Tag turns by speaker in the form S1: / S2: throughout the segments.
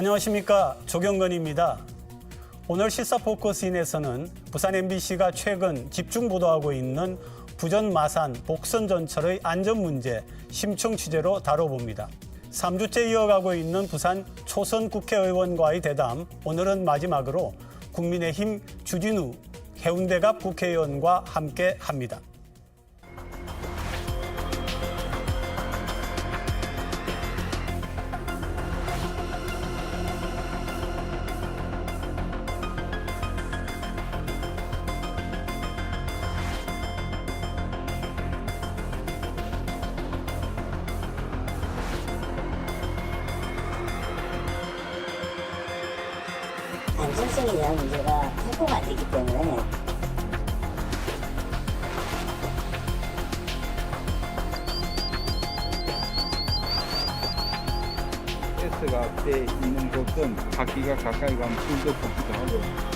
S1: 안녕하십니까, 조경건입니다. 오늘 시사포커스인에서는 부산 MBC가 최근 집중 보도하고 있는 부전 마산 복선 전철의 안전 문제 심층 취재로 다뤄봅니다. 3주째 이어가고 있는 부산 초선 국회의원과의 대담, 오늘은 마지막으로 국민의힘 주진우 해운대갑 국회의원과 함께 합니다.
S2: 안전성에 대한 문제가 해소가 안 되기 때문에
S3: 가스가 돼 있는 곳은 바퀴가 가까이 가면 불도 붙기도 하고.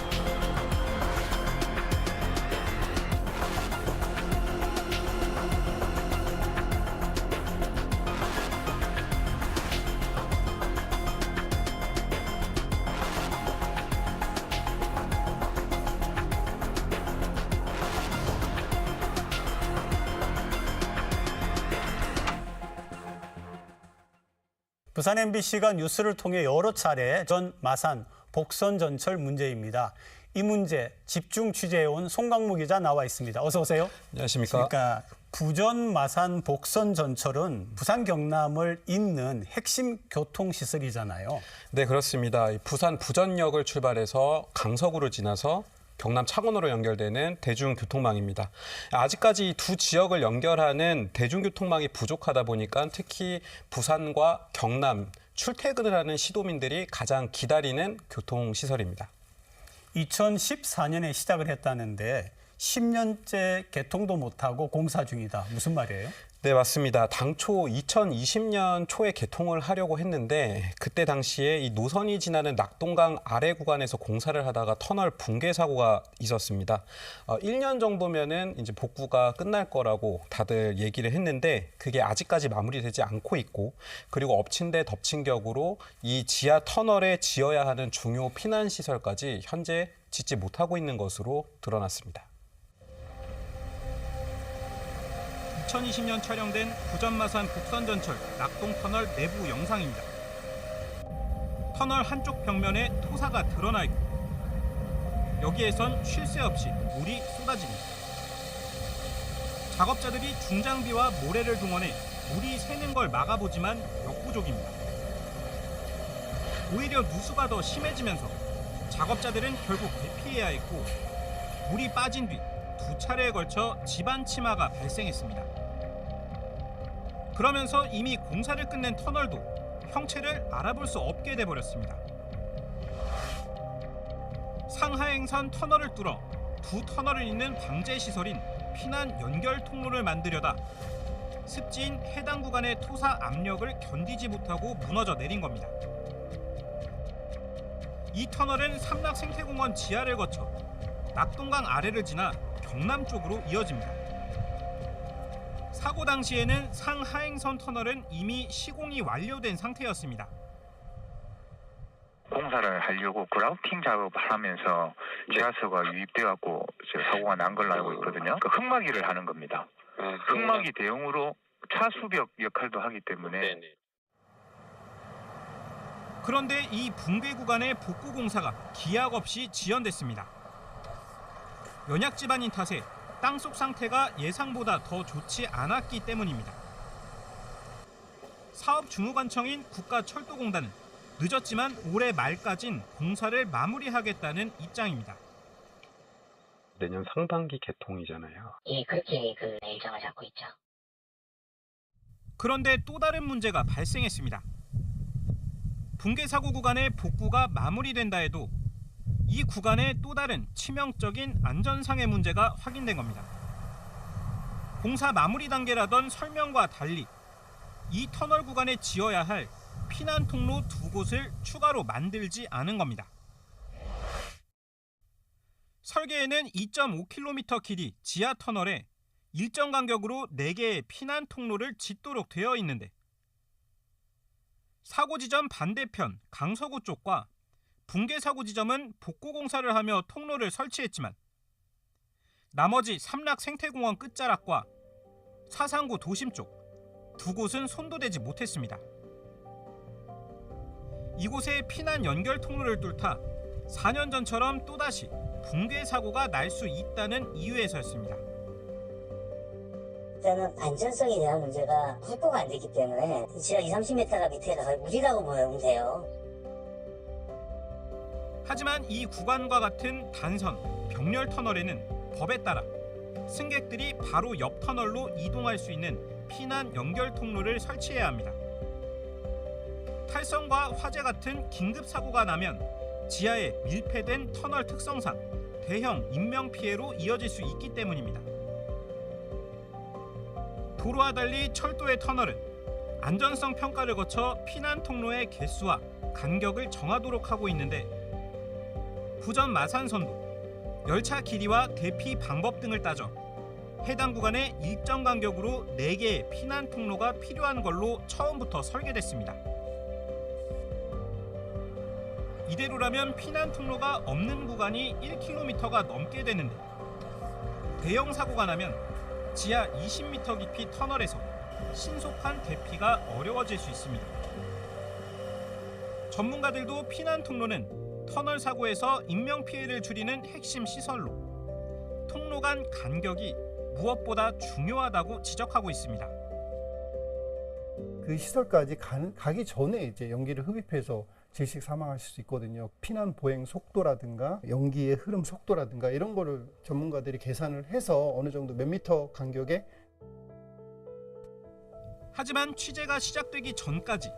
S1: 부산 MBC가 뉴스를 통해 여러 차례 전 마산 복선 전철 문제입니다. 이 문제 집중 취재해온 송강무 기자 나와 있습니다. 어서 오세요.
S4: 안녕하십니까.
S1: 그러니까 부전 마산 복선 전철은 부산 경남을 잇는 핵심 교통시설이잖아요.
S4: 네, 그렇습니다. 부산 부전역을 출발해서 강서구를 지나서 경남 창원으로 연결되는 대중교통망입니다. 아직까지 이 두 지역을 연결하는 대중교통망이 부족하다 보니까 특히 부산과 경남 출퇴근을 하는 시도민들이 가장 기다리는 교통시설입니다.
S1: 2014년에 시작을 했다는데 10년째 개통도 못하고 공사 중이다. 무슨 말이에요?
S4: 네, 맞습니다. 당초 2020년 초에 개통을 하려고 했는데 그때 당시에 이 노선이 지나는 낙동강 아래 구간에서 공사를 하다가 터널 붕괴 사고가 있었습니다. 1년 정도면은 이제 복구가 끝날 거라고 다들 얘기를 했는데 그게 아직까지 마무리되지 않고 있고, 그리고 엎친 데 덮친 격으로 이 지하 터널에 지어야 하는 중요 피난 시설까지 현재 짓지 못하고 있는 것으로 드러났습니다.
S5: 2020년 촬영된 부전마산 복선전철 낙동터널 내부 영상입니다. 터널 한쪽 벽면에 토사가 드러나 있고 여기에선 쉴 새 없이 물이 쏟아집니다. 작업자들이 중장비와 모래를 동원해 물이 새는 걸 막아보지만 역부족입니다. 오히려 누수가 더 심해지면서 작업자들은 결국 대피해야 했고, 물이 빠진 뒤 2차례에 걸쳐 집안 침하가 발생했습니다. 그러면서 이미 공사를 끝낸 터널도 형체를 알아볼 수 없게 돼버렸습니다. 상하행선 터널을 뚫어 두 터널을 잇는 방제 시설인 피난 연결 통로를 만들려다 습지인 해당 구간의 토사 압력을 견디지 못하고 무너져 내린 겁니다. 이 터널은 삼락생태공원 지하를 거쳐 낙동강 아래를 지나 경남 쪽으로 이어집니다. 사고 당시에는 상하행선 터널은 이미 시공이 완료된 상태였습니다.
S6: 공사를 하려고 그라우팅 작업을 하면서 지하수가 유입돼갖고 사고가 난 걸로 알고 있거든요. 그 흙막이를 하는 겁니다. 흙막이 대용으로 차수벽 역할도 하기 때문에.
S5: 그런데 이 붕괴 구간의 복구 공사가 기약 없이 지연됐습니다. 연약 지반인 탓에 땅속 상태가 예상보다 더 좋지 않았기 때문입니다. 사업주무관청인 국가철도공단은 늦었지만 올해 말까진 공사를 마무리하겠다는 입장입니다.
S4: 내년 상반기 개통이잖아요.
S2: 예, 그렇게 일정을 잡고 있죠.
S5: 그런데 또 다른 문제가 발생했습니다. 붕괴 사고 구간의 복구가 마무리된다 해도 이 구간에 또 다른 치명적인 안전상의 문제가 확인된 겁니다. 공사 마무리 단계라던 설명과 달리 이 터널 구간에 지어야 할 피난 통로 2곳을 추가로 만들지 않은 겁니다. 설계에는 2.5km 길이 지하 터널에 일정 간격으로 4개의 피난 통로를 짓도록 되어 있는데 사고 지점 반대편 강서구 쪽과 붕괴 사고 지점은 복구 공사를 하며 통로를 설치했지만 나머지 삼락 생태공원 끝자락과 사상구 도심 쪽 두 곳은 손도대지 못했습니다. 이곳에 피난 연결 통로를 뚫다 4년 전처럼 또다시 붕괴 사고가 날 수 있다는 이유에서였습니다.
S2: 일단은 안전성에 대한 문제가 확보가 안 됐기 때문에 지하 20-30m가 밑에가 거의 무리라고 보면 돼요.
S5: 하지만 이 구간과 같은 단선, 병렬 터널에는 법에 따라 승객들이 바로 옆 터널로 이동할 수 있는 피난 연결 통로를 설치해야 합니다. 탈선과 화재 같은 긴급 사고가 나면 지하에 밀폐된 터널 특성상 대형 인명 피해로 이어질 수 있기 때문입니다. 도로와 달리 철도의 터널은 안전성 평가를 거쳐 피난 통로의 개수와 간격을 정하도록 하고 있는데 부전 마산선도 열차 길이와 대피 방법 등을 따져 해당 구간에 일정 간격으로 4개의 피난 통로가 필요한 걸로 처음부터 설계됐습니다. 이대로라면 피난 통로가 없는 구간이 1km가 넘게 되는데 대형 사고가 나면 지하 20m 깊이 터널에서 신속한 대피가 어려워질 수 있습니다. 전문가들도 피난 통로는 터널 사고에서 인명 피해를 줄이는 핵심 시설로 통로 간 간격이 무엇보다 중요하다고 지적하고 있습니다.
S7: 그 시설까지 가기 전에 이제 연기를 흡입해서 질식 사망하실 수 있거든요. 피난 보행 속도라든가 연기의 흐름 속도라든가 이런 거를 전문가들이 계산을 해서 어느 정도 몇 미터 간격에.
S5: 하지만 취재가 시작되기 전까지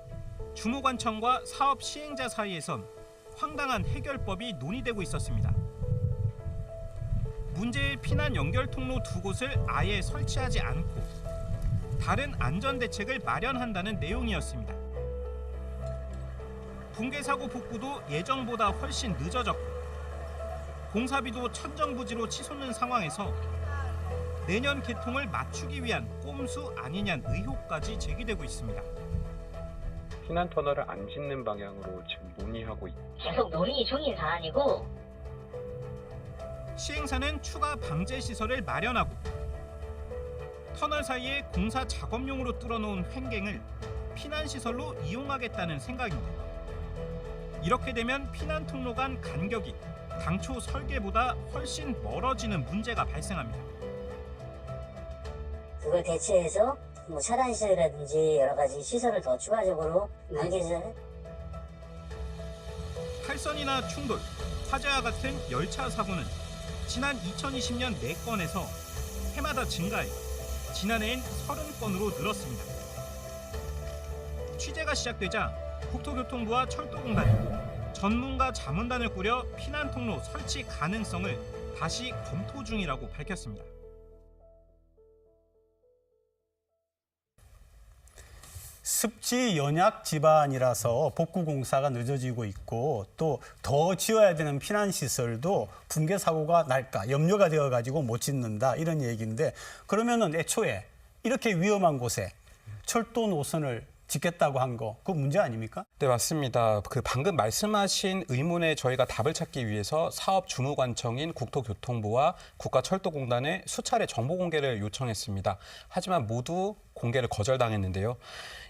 S5: 주무관청과 사업 시행자 사이에선 황당한 해결법이 논의되고 있었습니다. 문제의 피난 연결 통로 2곳을 아예 설치하지 않고 다른 안전 대책을 마련한다는 내용이었습니다. 붕괴 사고 복구도 예정보다 훨씬 늦어졌고 공사비도 천정부지로 치솟는 상황에서 내년 개통을 맞추기 위한 꼼수 아니냐는 의혹까지 제기되고 있습니다.
S4: 피난 터널을 안 짓는 방향으로 지금 논의하고 있습니다.
S2: 계속 논의 중인 사안이고
S5: 시행사는 추가 방제 시설을 마련하고 터널 사이에 공사 작업용으로 뚫어놓은 횡갱을 피난 시설로 이용하겠다는 생각입니다. 이렇게 되면 피난 통로 간 간격이 당초 설계보다 훨씬 멀어지는 문제가 발생합니다.
S2: 그걸 대체해서 뭐 차단 시설이라든지 여러 가지 시설을 더 추가적으로 연계해서
S5: 탈선이나 충돌, 화재와 같은 열차 사고는 지난 2020년 4건에서 해마다 증가해 지난해엔 30건으로 늘었습니다. 취재가 시작되자 국토교통부와 철도공단이 전문가 자문단을 꾸려 피난 통로 설치 가능성을 다시 검토 중이라고 밝혔습니다.
S1: 습지 연약 지반이라서 복구 공사가 늦어지고 있고 또 더 지어야 되는 피난 시설도 붕괴 사고가 날까 염려가 되어 가지고 못 짓는다 이런 얘기인데 그러면은 애초에 이렇게 위험한 곳에 철도 노선을 짓겠다고 한 거 그거 문제 아닙니까?
S4: 네, 맞습니다. 그 방금 말씀하신 의문에 저희가 답을 찾기 위해서 사업 주무관청인 국토교통부와 국가철도공단에 수차례 정보 공개를 요청했습니다. 하지만 모두 공개를 거절당했는데요.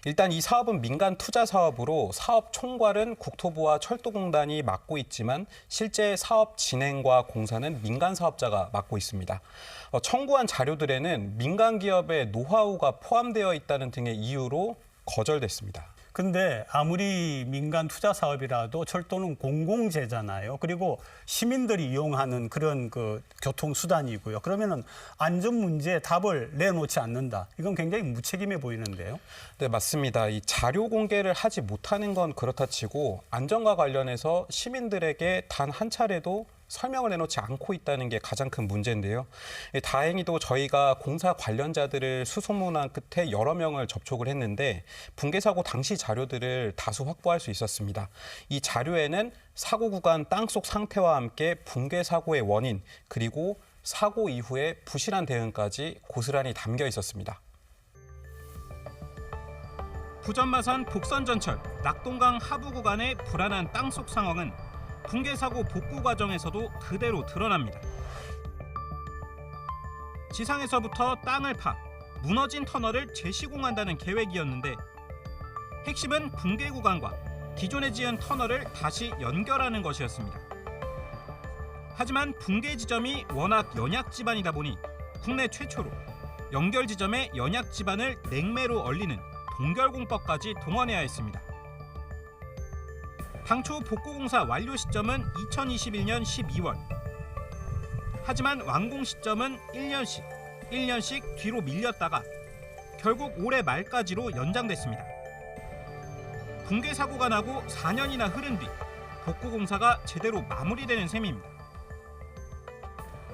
S4: 일단 이 사업은 민간 투자 사업으로 사업 총괄은 국토부와 철도공단이 맡고 있지만 실제 사업 진행과 공사는 민간 사업자가 맡고 있습니다. 청구한 자료들에는 민간 기업의 노하우가 포함되어 있다는 등의 이유로 거절됐습니다.
S1: 근데 아무리 민간 투자 사업이라도 철도는 공공재잖아요. 그리고 시민들이 이용하는 그런 그 교통수단이고요. 그러면은 안전 문제에 답을 내놓지 않는다. 이건 굉장히 무책임해 보이는데요.
S4: 네, 맞습니다. 이 자료 공개를 하지 못하는 건 그렇다 치고 안전과 관련해서 시민들에게 단 한 차례도 설명을 내놓지 않고 있다는 게 가장 큰 문제인데요. 다행히도 저희가 공사 관련자들을 수소문한 끝에 여러 명을 접촉을 했는데 붕괴 사고 당시 자료들을 다수 확보할 수 있었습니다. 이 자료에는 사고 구간 땅속 상태와 함께 붕괴 사고의 원인 그리고 사고 이후의 부실한 대응까지 고스란히 담겨 있었습니다.
S5: 부전마산 복선전철 낙동강 하부 구간의 불안한 땅속 상황은 붕괴 사고 복구 과정에서도 그대로 드러납니다. 지상에서부터 땅을 파 무너진 터널을 재시공한다는 계획이었는데 핵심은 붕괴 구간과 기존에 지은 터널을 다시 연결하는 것이었습니다. 하지만 붕괴 지점이 워낙 연약 지반이다 보니 국내 최초로 연결 지점에 연약 지반을 냉매로 얼리는 동결공법까지 동원해야 했습니다. 당초 복구공사 완료 시점은 2021년 12월. 하지만 완공 시점은 1년씩 뒤로 밀렸다가 결국 올해 말까지로 연장됐습니다. 붕괴 사고가 나고 4년이나 흐른 뒤 복구공사가 제대로 마무리되는 셈입니다.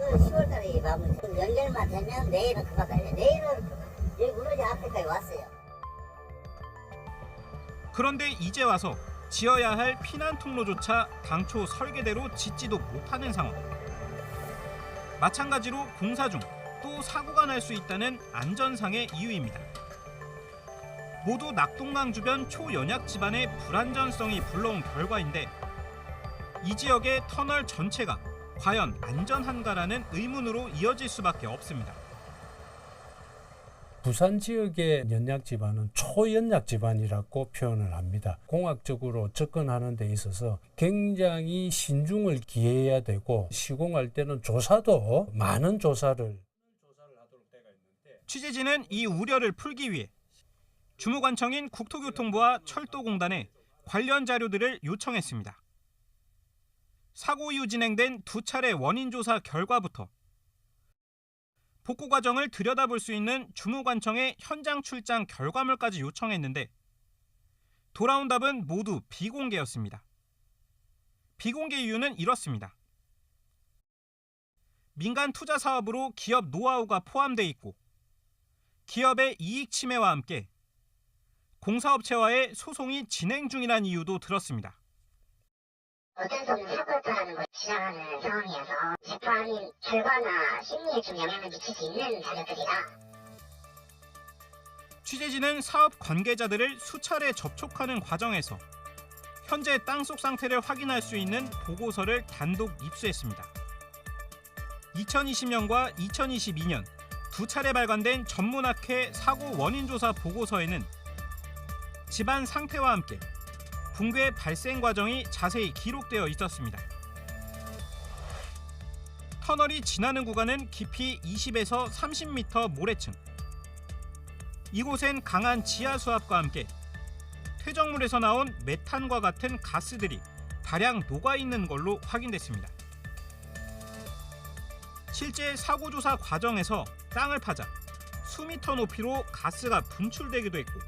S2: 10월달에 마무리. 연결만 되면 내일은 그만 달려. 내일은 여기 무너진 앞에까지 왔어요.
S5: 그런데 이제 와서 지어야 할 피난 통로조차 당초 설계대로 짓지도 못하는 상황. 마찬가지로 공사 중 또 사고가 날 수 있다는 안전상의 이유입니다. 모두 낙동강 주변 초연약 지반의 불안전성이 불러온 결과인데 이 지역의 터널 전체가 과연 안전한가라는 의문으로 이어질 수밖에 없습니다.
S8: 부산 지역의 연약 지반은 초연약 지반이라고 표현을 합니다. 공학적으로 접근하는 데 있어서 굉장히 신중을 기해야 되고 시공할 때는 조사도 많은 조사를 하도록 되어 있는데
S5: 취재진은 이 우려를 풀기 위해 주무관청인 국토교통부와 철도공단에 관련 자료들을 요청했습니다. 사고 이후 진행된 2차례 원인 조사 결과부터 복구 과정을 들여다볼 수 있는 주무관청의 현장 출장 결과물까지 요청했는데 돌아온 답은 모두 비공개였습니다. 비공개 이유는 이렇습니다. 민간 투자 사업으로 기업 노하우가 포함돼 있고 기업의 이익 침해와 함께 공사업체와의 소송이 진행 중이라는 이유도 들었습니다.
S9: 어쩔 수 없는 사고를 당하는 걸 지나가는 상황이어서 재판 결과나 심리에 좀 영향을 미칠 수 있는 자료들이라.
S5: 취재진은 사업 관계자들을 수차례 접촉하는 과정에서 현재 땅속 상태를 확인할 수 있는 보고서를 단독 입수했습니다. 2020년과 2022년 2차례 발간된 전문학회 사고 원인 조사 보고서에는 집안 상태와 함께 붕괴 발생 과정이 자세히 기록되어 있었습니다. 터널이 지나는 구간은 깊이 20에서 30m 모래층. 이곳엔 강한 지하 수압과 함께 퇴적물에서 나온 메탄과 같은 가스들이 다량 녹아있는 걸로 확인됐습니다. 실제 사고 조사 과정에서 땅을 파자 수미터 높이로 가스가 분출되기도 했고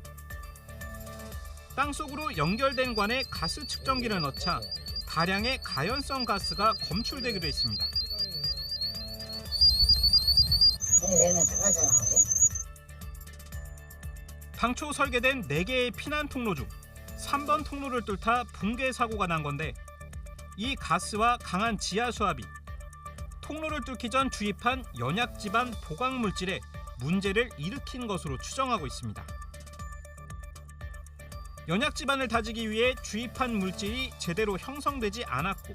S5: 땅속으로 연결된 관에 가스 측정기를 넣자 다량의 가연성 가스가 검출되기도 했습니다. 당초 설계된 4개의 피난 통로 중 3번 통로를 뚫다 붕괴 사고가 난 건데 이 가스와 강한 지하 수압이 통로를 뚫기 전 주입한 연약 지반 보강 물질에 문제를 일으킨 것으로 추정하고 있습니다. 연약 지반을 다지기 위해 주입한 물질이 제대로 형성되지 않았고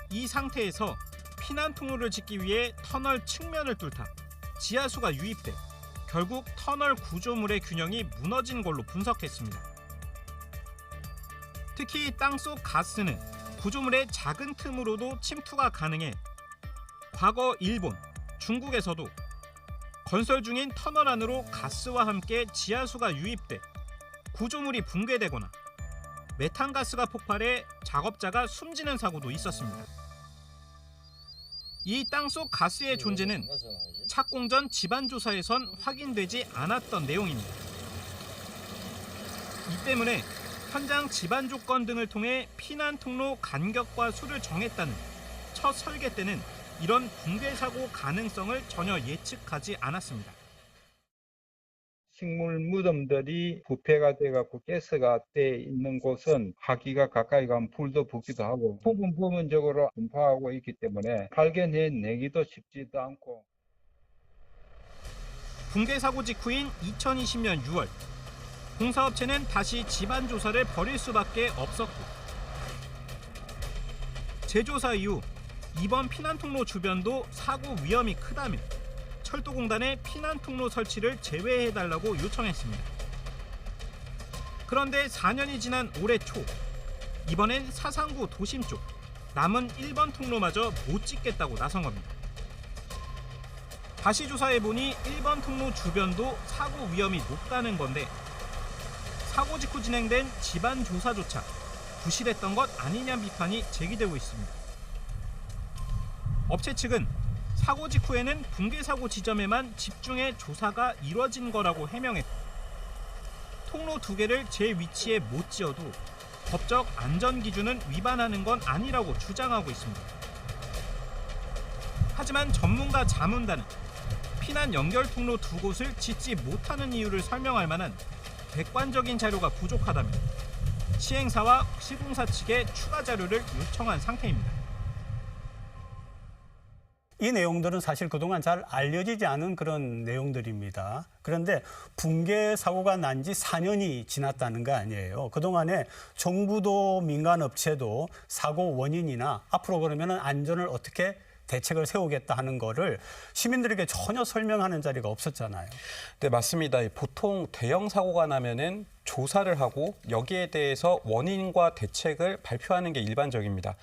S5: 이 상태에서 피난 통로를 짓기 위해 터널 측면을 뚫다 지하수가 유입돼 결국 터널 구조물의 균형이 무너진 걸로 분석했습니다. 특히 땅속 가스는 구조물의 작은 틈으로도 침투가 가능해 과거 일본, 중국에서도 건설 중인 터널 안으로 가스와 함께 지하수가 유입돼 구조물이 붕괴되거나 메탄가스가 폭발해 작업자가 숨지는 사고도 있었습니다. 이 땅속 가스의 존재는 착공 전 지반 조사에선 확인되지 않았던 내용입니다. 이 때문에 현장 지반 조건 등을 통해 피난 통로 간격과 수를 정했다는 첫 설계 때는 이런 붕괴 사고 가능성을 전혀 예측하지 않았습니다.
S3: 식물 무덤들이 부패가 돼갖고 가스가 돼 있는 곳은 화기가 가까이 가면 불도 붙기도 하고 부분적으로 분포하고 있기 때문에 발견해내기도 쉽지도 않고.
S5: 붕괴 사고 직후인 2020년 6월 공사업체는 다시 집안 조사를 벌일 수밖에 없었고, 재조사 이후 이번 피난통로 주변도 사고 위험이 크다며 철도공단에 피난통로 설치를 제외해달라고 요청했습니다. 그런데 4년이 지난 올해 초, 이번엔 사상구 도심 쪽 남은 1번 통로마저 못 짓겠다고 나선 겁니다. 다시 조사해보니 1번 통로 주변도 사고 위험이 높다는 건데, 사고 직후 진행된 집안 조사조차 부실했던 것 아니냐 비판이 제기되고 있습니다. 업체 측은 사고 직후에는 붕괴 사고 지점에만 집중해 조사가 이뤄진 거라고 해명했고, 통로 2개를 제 위치에 못 지어도 법적 안전 기준은 위반하는 건 아니라고 주장하고 있습니다. 하지만 전문가 자문단은 피난 연결 통로 2곳을 짓지 못하는 이유를 설명할 만한 객관적인 자료가 부족하다며 시행사와 시공사 측에 추가 자료를 요청한 상태입니다.
S1: 이 내용들은 사실 그동안 잘 알려지지 않은 그런 내용들입니다. 그런데 붕괴 사고가 난 지 4년이 지났다는 거 아니에요. 그동안에 정부도 민간업체도 사고 원인이나 앞으로 그러면은 안전을 어떻게 대책을 세우겠다 하는 거를 시민들에게 전혀 설명하는 자리가 없었잖아요.
S4: 네, 맞습니다. 보통 대형 사고가 나면은 조사를 하고 여기에 대해서 원인과 대책을 발표하는 게 일반적입니다.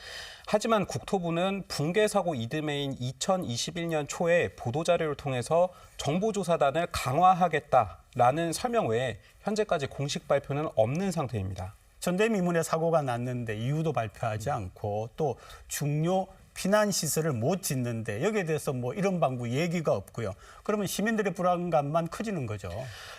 S4: 하지만 국토부는 붕괴 사고 이듬해인 2021년 초에 보도자료를 통해서 정보조사단을 강화하겠다라는 설명 외에 현재까지 공식 발표는 없는 상태입니다.
S1: 전대미문에 사고가 났는데 이유도 발표하지 않고 또 중요 피난시설을 못 짓는데 여기에 대해서 뭐 이런 방구 얘기가 없고요. 그러면 시민들의 불안감만 커지는 거죠.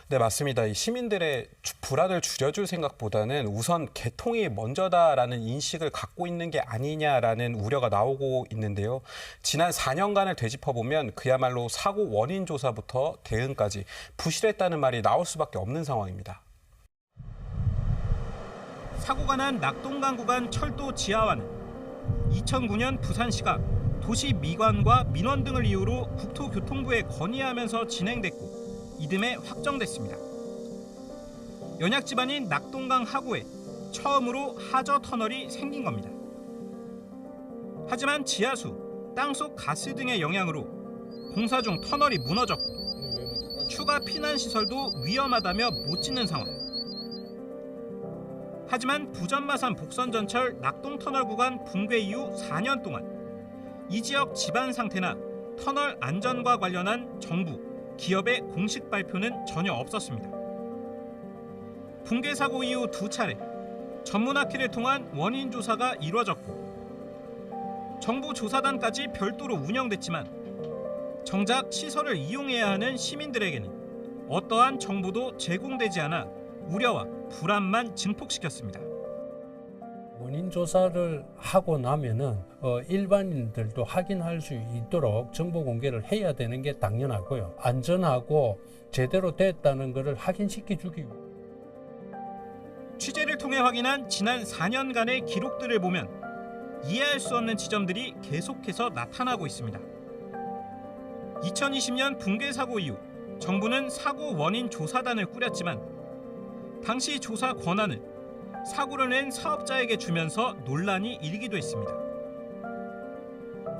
S4: 네, 맞습니다. 이 시민들의 불안을 줄여줄 생각보다는 우선 개통이 먼저다라는 인식을 갖고 있는 게 아니냐라는 우려가 나오고 있는데요. 지난 4년간을 되짚어보면 그야말로 사고 원인 조사부터 대응까지 부실했다는 말이 나올 수밖에 없는 상황입니다.
S5: 사고가 난 낙동강 구간 철도 지하화는 2009년 부산시가 도시 미관과 민원 등을 이유로 국토교통부에 건의하면서 진행됐고 이듬해 확정됐습니다. 연약 지반인 낙동강 하구에 처음으로 하저 터널이 생긴 겁니다. 하지만 지하수, 땅속 가스 등의 영향으로 공사 중 터널이 무너졌고 추가 피난시설도 위험하다며 못 짓는 상황. 하지만 부전마산 복선전철 낙동터널 구간 붕괴 이후 4년 동안 이 지역 지반 상태나 터널 안전과 관련한 정부, 기업의 공식 발표는 전혀 없었습니다. 붕괴 사고 이후 2차례 전문학회를 통한 원인 조사가 이루어졌고 정부 조사단까지 별도로 운영됐지만 정작 시설을 이용해야 하는 시민들에게는 어떠한 정보도 제공되지 않아 우려와 불안만 증폭시켰습니다.
S8: 원인 조사를 하고 나면은 일반인들도 확인할 수 있도록 정보 공개를 해야 되는 게 당연하고요. 안전하고 제대로 됐다는 것을 확인시켜 주기 위해.
S5: 취재를 통해 확인한 지난 4년간의 기록들을 보면 이해할 수 없는 지점들이 계속해서 나타나고 있습니다. 2020년 붕괴 사고 이후 정부는 사고 원인 조사단을 꾸렸지만 당시 조사 권한을 사고를 낸 사업자에게 주면서 논란이 일기도 했습니다.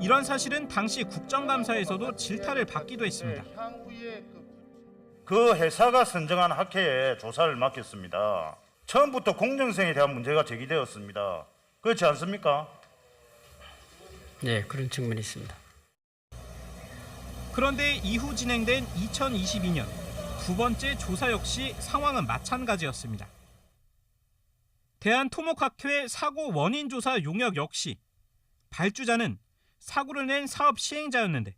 S5: 이런 사실은 당시 국정감사에서도 질타를 받기도 했습니다.
S10: 그 회사가 선정한 학회에 조사를 맡겼습니다. 처음부터 공정성에 대한 문제가 제기되었습니다. 그렇지 않습니까?
S11: 네, 그런 측면이 있습니다.
S5: 그런데 이후 진행된 2022년 두 번째 조사 역시 상황은 마찬가지였습니다. 대한토목학회 사고 원인 조사 용역 역시 발주자는 사고를 낸 사업 시행자였는데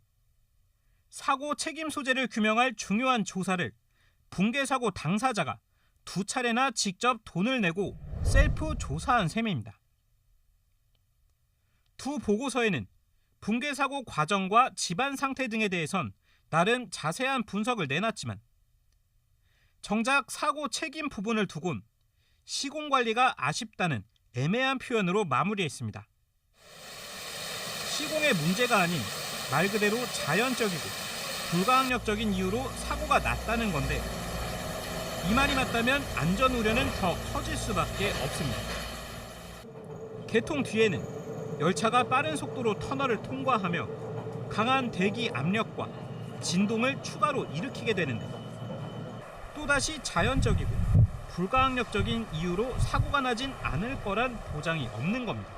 S5: 사고 책임 소재를 규명할 중요한 조사를 붕괴 사고 당사자가 2차례나 직접 돈을 내고 셀프 조사한 셈입니다. 두 보고서에는 붕괴 사고 과정과 집안 상태 등에 대해선 나름 자세한 분석을 내놨지만 정작 사고 책임 부분을 두곤 시공관리가 아쉽다는 애매한 표현으로 마무리했습니다. 시공의 문제가 아닌 말 그대로 자연적이고 불가항력적인 이유로 사고가 났다는 건데 이 말이 맞다면 안전 우려는 더 커질 수밖에 없습니다. 개통 뒤에는 열차가 빠른 속도로 터널을 통과하며 강한 대기 압력과 진동을 추가로 일으키게 되는데 또다시 자연적이고 불가항력적인 이유로 사고가 나진 않을 거란 보장이 없는 겁니다.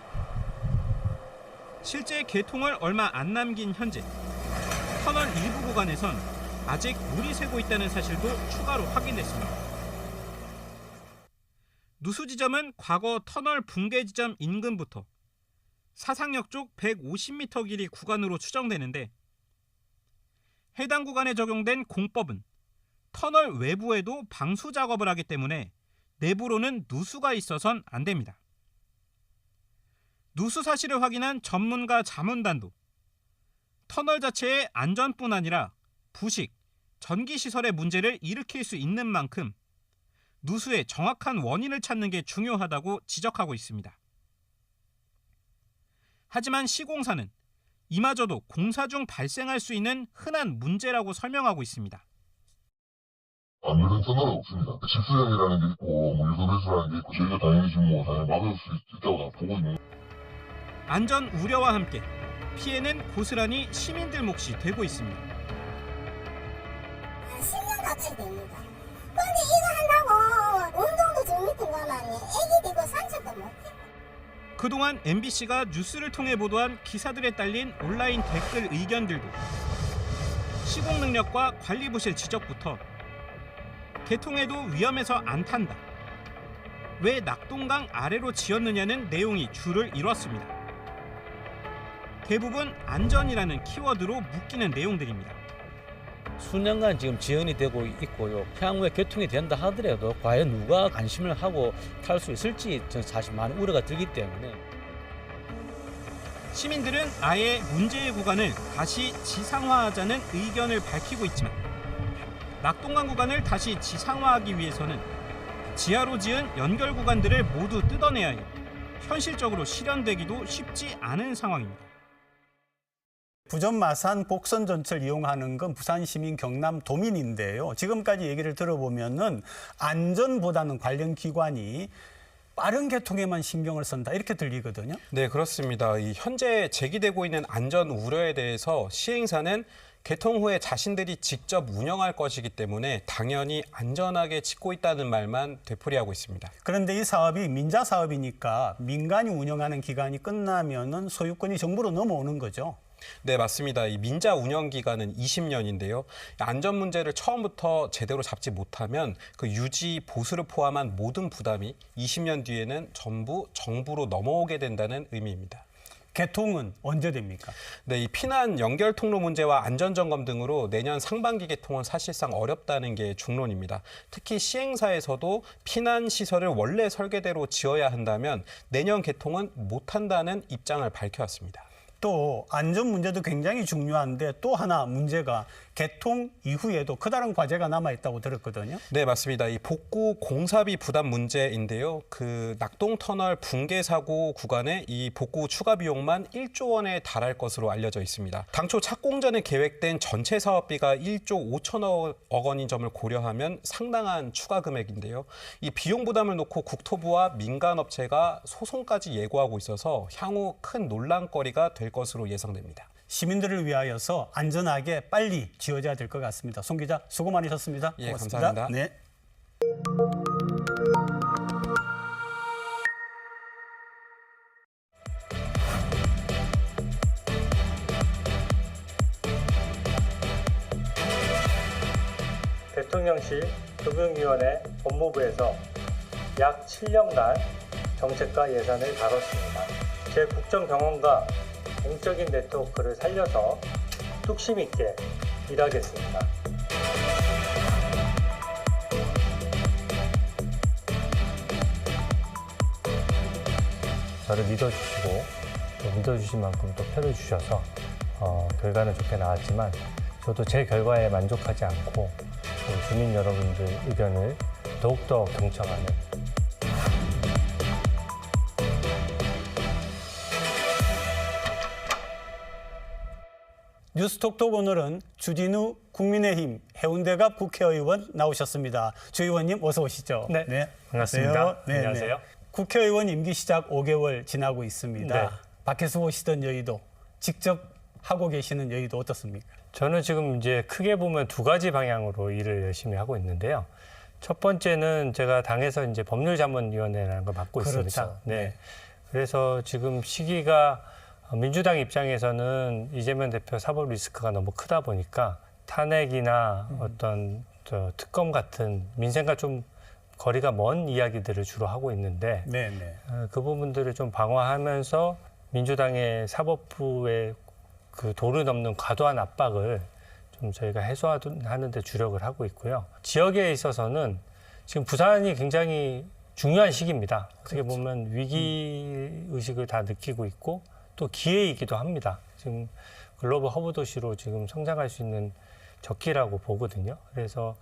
S5: 실제 개통을 얼마 안 남긴 현재 터널 일부 구간에선 아직 물이 새고 있다는 사실도 추가로 확인됐습니다. 누수 지점은 과거 터널 붕괴 지점 인근부터 사상역 쪽 150m 길이 구간으로 추정되는데 해당 구간에 적용된 공법은 터널 외부에도 방수 작업을 하기 때문에 내부로는 누수가 있어선 안 됩니다. 누수 사실을 확인한 전문가 자문단도 터널 자체의 안전뿐 아니라 부식, 전기시설의 문제를 일으킬 수 있는 만큼 누수의 정확한 원인을 찾는 게 중요하다고 지적하고 있습니다. 하지만 시공사는 이마저도 공사 중 발생할 수 있는 흔한 문제라고 설명하고 있습니다.
S12: 안 그런 터널은 없습니다. 집수형이라는 게 있고 유도배수라는 게 있고 저희가 당연히 지금 당연히 막을 수 있다고 다 보고 있는.
S5: 안전 우려와 함께 피해는 고스란히 시민들 몫이 되고 있습니다.
S9: 10년 가까이 됩니다. 그런데 이거 한다고 운동도 좀 밑에 가만히 애기 되고 산책도 못해.
S5: 그동안 MBC가 뉴스를 통해 보도한 기사들에 딸린 온라인 댓글 의견들도 시공 능력과 관리 부실 지적부터 개통에도 위험해서 안 탄다, 왜 낙동강 아래로 지었느냐는 내용이 줄을 이뤘습니다. 대부분 안전이라는 키워드로 묶이는 내용들입니다.
S13: 수년간 지금 지연이 되고 있고요. 향후에 개통이 된다 하더라도 과연 누가 관심을 하고 탈 수 있을지 저는 사실 많은 우려가 들기 때문에.
S5: 시민들은 아예 문제의 구간을 다시 지상화하자는 의견을 밝히고 있지만 낙동강 구간을 다시 지상화하기 위해서는 지하로 지은 연결 구간들을 모두 뜯어내야 해 현실적으로 실현되기도 쉽지 않은 상황입니다.
S1: 부전 마산 복선 전철 이용하는 건 부산 시민 경남 도민인데요. 지금까지 얘기를 들어보면은 안전보다는 관련 기관이 빠른 개통에만 신경을 쓴다 이렇게 들리거든요.
S4: 네, 그렇습니다. 이 현재 제기되고 있는 안전 우려에 대해서 시행사는 개통 후에 자신들이 직접 운영할 것이기 때문에 당연히 안전하게 짓고 있다는 말만 되풀이하고 있습니다.
S1: 그런데 이 사업이 민자 사업이니까 민간이 운영하는 기간이 끝나면은 소유권이 정부로 넘어오는 거죠.
S4: 네, 맞습니다. 이 민자 운영 기간은 20년인데요. 안전 문제를 처음부터 제대로 잡지 못하면 그 유지, 보수를 포함한 모든 부담이 20년 뒤에는 전부 정부로 넘어오게 된다는 의미입니다.
S1: 개통은 언제 됩니까?
S4: 네, 이 피난 연결 통로 문제와 안전 점검 등으로 내년 상반기 개통은 사실상 어렵다는 게 중론입니다. 특히 시행사에서도 피난 시설을 원래 설계대로 지어야 한다면 내년 개통은 못한다는 입장을 밝혀왔습니다.
S1: 또 안전 문제도 굉장히 중요한데 또 하나 문제가 개통 이후에도 커다란 과제가 남아있다고 들었거든요.
S4: 네, 맞습니다. 이 복구 공사비 부담 문제인데요. 그 낙동터널 붕괴 사고 구간에 이 복구 추가 비용만 1조 원에 달할 것으로 알려져 있습니다. 당초 착공 전에 계획된 전체 사업비가 1조 5천억 원인 점을 고려하면 상당한 추가 금액인데요. 이 비용 부담을 놓고 국토부와 민간업체가 소송까지 예고하고 있어서 향후 큰 논란거리가 될 것으로 예상됩니다.
S1: 시민들을 위하여서 안전하게 빨리 지어져야 될 것 같습니다. 송 기자 수고 많으셨습니다.
S4: 예,
S1: 고맙습니다.
S4: 감사합니다.
S1: 네.
S14: 대통령실 금융위원회 법무부에서 약 7년간 정책과 예산을 다뤘습니다. 제 국정 경험과 공적인 네트워크를 살려서 뚝심 있게 일하겠습니다.
S15: 저를 믿어주시고 또 믿어주신 만큼 또 표를 주셔서 결과는 좋게 나왔지만 저도 제 결과에 만족하지 않고 주민 여러분들 의견을 더욱더 경청하는
S1: 뉴스톡톡 오늘은 주진우 국민의힘 해운대갑 국회의원 나오셨습니다. 주 의원님 어서 오시죠.
S15: 네, 반갑습니다.
S1: 네,
S15: 안녕하세요.
S1: 네. 국회의원 임기 시작 5개월 지나고 있습니다.
S15: 네.
S1: 밖에서 보시던 여의도, 직접 하고 계시는 여의도 어떻습니까?
S15: 저는 지금 이제 크게 보면 두 가지 방향으로 일을 열심히 하고 있는데요. 첫 번째는 제가 당에서 이제 법률자문위원회라는 걸 맡고
S1: 그렇죠.
S15: 있습니다. 네.
S1: 네.
S15: 그래서 지금 시기가 민주당 입장에서는 이재명 대표 사법 리스크가 너무 크다 보니까 탄핵이나 어떤 특검 같은 민생과 좀 거리가 먼 이야기들을 주로 하고 있는데 그 부분들을 좀 방어하면서 민주당의 사법부의 그 도를 넘는 과도한 압박을 좀 저희가 해소하는 데 주력을 하고 있고요. 지역에 있어서는 지금 부산이 굉장히 중요한 시기입니다. 어떻게 보면 위기 의식을 다 느끼고 있고 또 기회이기도 합니다. 지금 글로벌 허브 도시로 지금 성장할 수 있는 적기라고 보거든요. 그래서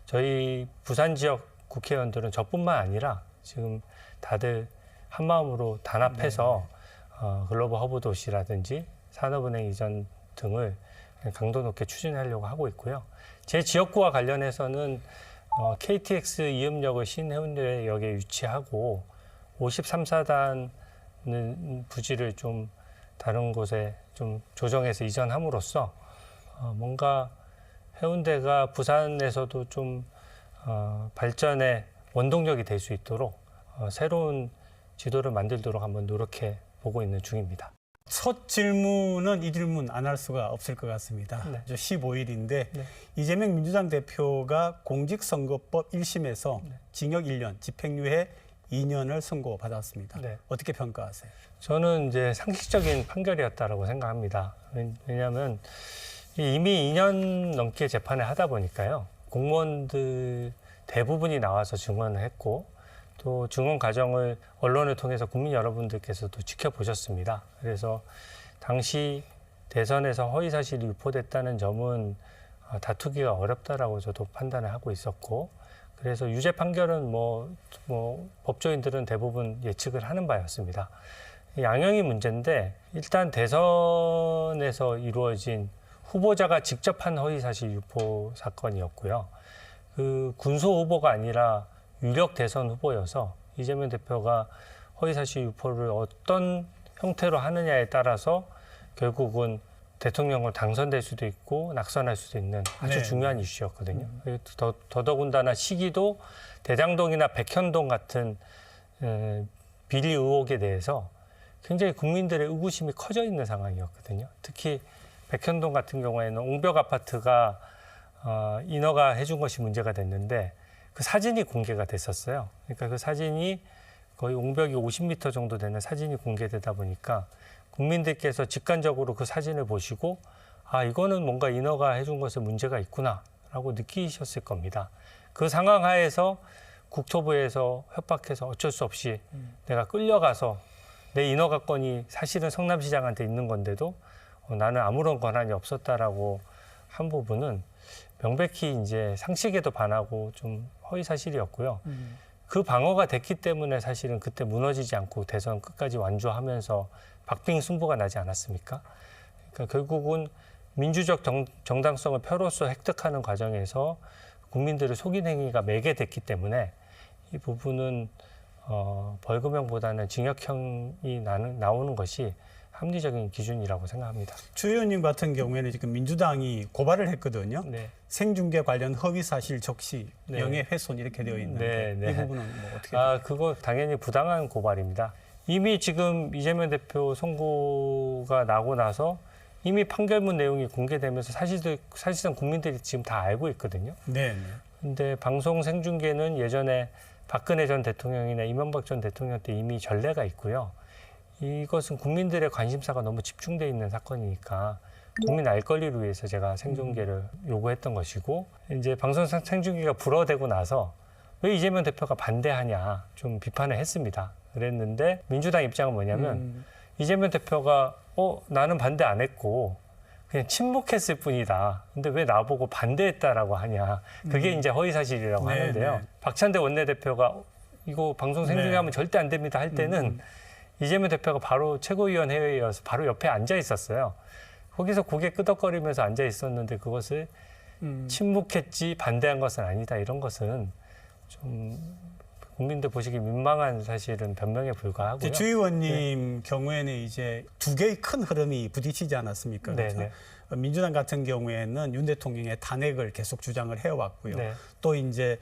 S15: 저희 부산 지역 국회의원들은 저뿐만 아니라 지금 다들 한 마음으로 단합해서 글로벌 허브 도시라든지 산업은행 이전 등을 강도 높게 추진하려고 하고 있고요. 제 지역구와 관련해서는 KTX 이음역을 신해운대역에 유치하고 53사단 부지를 좀 다른 곳에 좀 조정해서 이전함으로써 뭔가 해운대가 부산에서도 좀 발전의 원동력이 될 수 있도록 새로운 지도를 만들도록 한번 노력해 보고 있는 중입니다.
S1: 첫 질문은 이 질문 안 할 수가 없을 것 같습니다. 15일인데 이재명 민주당 대표가 공직선거법 1심에서 징역 1년, 집행유예 2년을 선고받았습니다. 어떻게 평가하세요?
S15: 저는 이제 상식적인 판결이었다라고 생각합니다. 왜냐하면 이미 2년 넘게 재판을 하다 보니까요. 공무원들 대부분이 나와서 증언을 했고 또 증언 과정을 언론을 통해서 국민 여러분들께서도 지켜보셨습니다. 그래서 당시 대선에서 허위사실이 유포됐다는 점은 다투기가 어렵다라고 저도 판단을 하고 있었고 그래서 유죄 판결은 뭐 법조인들은 대부분 예측을 하는 바였습니다. 양형이 문제인데 일단 대선에서 이루어진 후보자가 직접 한 허위사실 유포 사건이었고요. 그 군소 후보가 아니라 유력 대선 후보여서 이재명 대표가 허위사실 유포를 어떤 형태로 하느냐에 따라서 결국은 대통령으로 당선될 수도 있고 낙선할 수도 있는 아주 중요한 이슈였거든요. 더더군다나 시기도 대장동이나 백현동 같은 비리 의혹에 대해서 굉장히 국민들의 의구심이 커져 있는 상황이었거든요. 특히 백현동 같은 경우에는 옹벽 아파트가 인허가 해준 것이 문제가 됐는데 그 사진이 공개가 됐었어요. 그러니까 그 사진이 거의 옹벽이 50m 정도 되는 사진이 공개되다 보니까 국민들께서 직관적으로 그 사진을 보시고 아 이거는 뭔가 인허가 해준 것에 문제가 있구나라고 느끼셨을 겁니다. 그 상황 하에서 국토부에서 협박해서 어쩔 수 없이 내가 끌려가서 내 인허가 건이 사실은 성남시장한테 있는 건데도 나는 아무런 권한이 없었다라고 한 부분은 명백히 이제 상식에도 반하고 좀 허위 사실이었고요. 그 방어가 됐기 때문에 사실은 그때 무너지지 않고 대선 끝까지 완주하면서 박빙 승부가 나지 않았습니까? 그러니까 결국은 민주적 정당성을 표로서 획득하는 과정에서 국민들을 속인 행위가 매개됐기 때문에 이 부분은 벌금형보다는 징역형이 나오는 것이 합리적인 기준이라고 생각합니다.
S1: 주 의원님 같은 경우에는 지금 민주당이 고발을 했거든요. 생중계 관련 허위 사실 적시, 명예훼손 이렇게 되어 있는데 이 부분은 뭐 어떻게?
S15: 그거 당연히 부당한 고발입니다. 이미 지금 이재명 대표 선고가 나고 나서 이미 판결문 내용이 공개되면서 사실상 국민들이 지금 다 알고 있거든요. 근데 방송 생중계는 예전에 박근혜 전 대통령이나 이명박 전 대통령 때 이미 전례가 있고요. 이것은 국민들의 관심사가 너무 집중돼 있는 사건이니까 국민 알 권리를 위해서 제가 생중계를 요구했던 것이고 이제 방송 생중계가 불어대고 나서 왜 이재명 대표가 반대하냐 좀 비판을 했습니다. 그랬는데 민주당 입장은 뭐냐면 이재명 대표가 나는 반대 안 했고 그냥 침묵했을 뿐이다. 근데 왜 나보고 반대했다라고 하냐. 그게 이제 허위사실이라고 하는데요. 박찬대 원내대표가 이거 방송 생중계하면 절대 안 됩니다 할 때는 이재명 대표가 바로 최고위원 회의여서 바로 옆에 앉아 있었어요. 거기서 고개 끄덕거리면서 앉아 있었는데 그것을 침묵했지 반대한 것은 아니다. 이런 것은 좀 국민들 보시기 민망한 사실은 변명에 불과하고요.
S1: 주 의원님 경우에는 이제 두 개의 큰 흐름이 부딪히지 않았습니까? 그렇죠?
S15: 네.
S1: 민주당 같은 경우에는 윤 대통령의 탄핵을 계속 주장을 해왔고요.
S15: 네.
S1: 또 이제